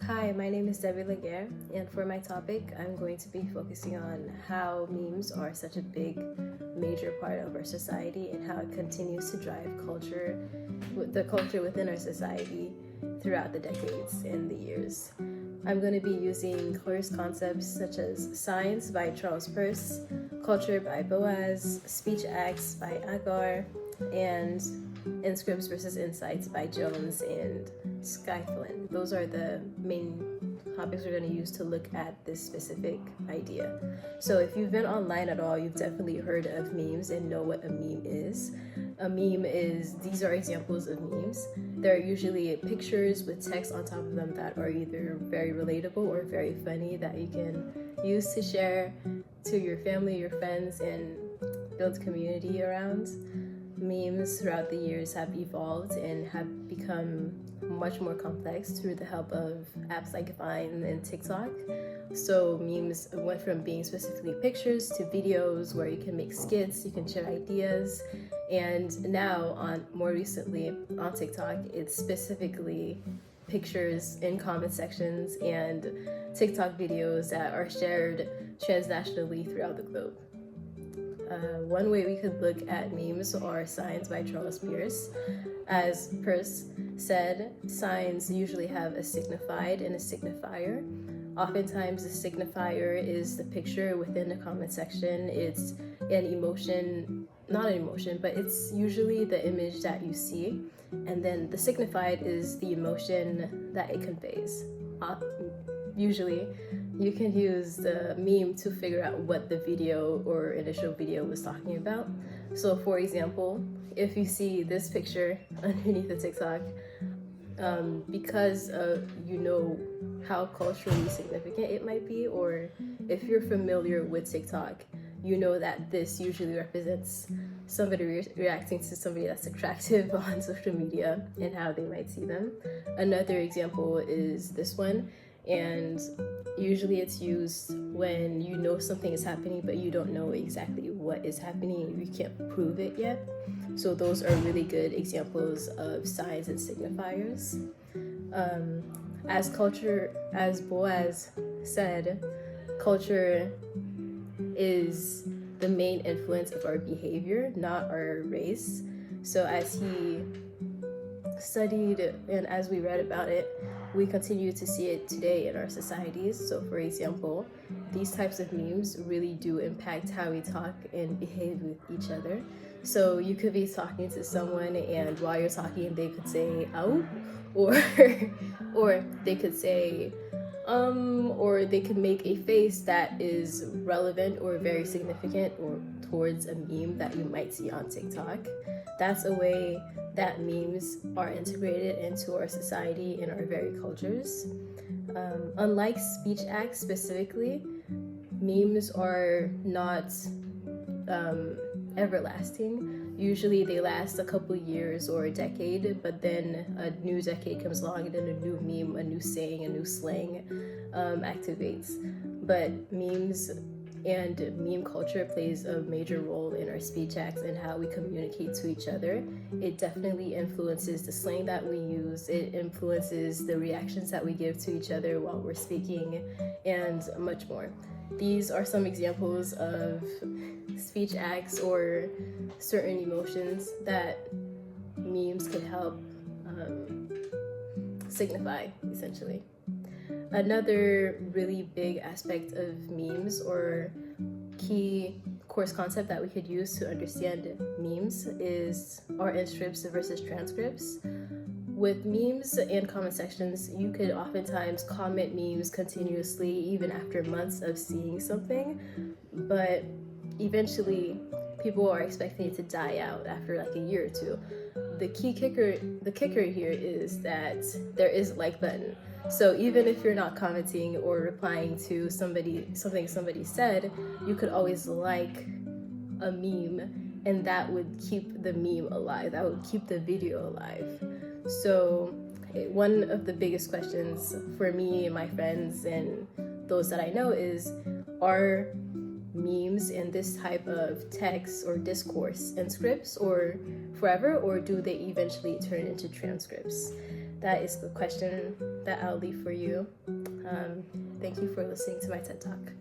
Hi, my name is Debbie Laguerre, and for my topic, I'm going to be focusing on how memes are such a big, major part of our society and how it continues to drive the culture within our society throughout the decades and the years. I'm going to be using course concepts such as Science by Charles Peirce, Culture by Boaz, Speech Acts by Agar, and Inscripts versus Insights by Jones and Skythlin. Those are the main topics we're going to use to look at this specific idea. So if you've been online at all, you've definitely heard of memes and know what a meme is. These are examples of memes. They're usually pictures with text on top of them that are either very relatable or very funny that you can use to share to your family, your friends, and build community around. Memes throughout the years have evolved and have become much more complex through the help of apps like Vine and TikTok. So memes went from being specifically pictures to videos where you can make skits, you can share ideas, and now more recently on TikTok, it's specifically pictures in comment sections and TikTok videos that are shared transnationally throughout the globe. One way we could look at memes are signs by Charles Peirce. As Peirce said, signs usually have a signified and a signifier. Oftentimes the signifier is the picture within the comment section. It's an emotion, not an emotion, but it's usually the image that you see. And then the signified is the emotion that it conveys. Usually, you can use the meme to figure out what the video or initial video was talking about. So for example, if you see this picture underneath the TikTok, because you know how culturally significant it might be, or if you're familiar with TikTok, you know that this usually represents somebody reacting to somebody that's attractive on social media and how they might see them. Another example is this one. And usually it's used when you know something is happening, but you don't know exactly what is happening. You can't prove it yet. So those are really good examples of signs and signifiers. As Boaz said, culture is the main influence of our behavior, not our race. So as he studied and as we read about it, we continue to see it today in our societies. So for example, these types of memes really do impact how we talk and behave with each other. So you could be talking to someone and while you're talking they could say "ow," or or they could say or they could make a face that is relevant or very significant or towards a meme that you might see on TikTok. That's a way that memes are integrated into our society and our very cultures. Unlike speech acts specifically, memes are not everlasting. Usually they last a couple years or a decade, but then a new decade comes along and then a new meme, a new saying, a new slang activates. But memes and meme culture plays a major role in our speech acts and how we communicate to each other. It definitely influences the slang that we use. It influences the reactions that we give to each other while we're speaking, and much more. These are some examples of speech acts or certain emotions that memes can help signify, essentially. Another really big aspect of memes or key course concept that we could use to understand memes is our inscripts versus transcripts. With memes and comment sections, you could oftentimes comment memes continuously even after months of seeing something, but eventually people are expecting it to die out after like a year or two. The kicker here is that there is a like button. So even if you're not commenting or replying to something somebody said, you could always like a meme and that would keep the meme alive. That would keep the video alive. So one of the biggest questions for me and my friends and those that I know is, are memes and this type of text or discourse inscripts or forever, or do they eventually turn into transcripts? that is the question that I'll leave for you. Thank you for listening to my TED Talk.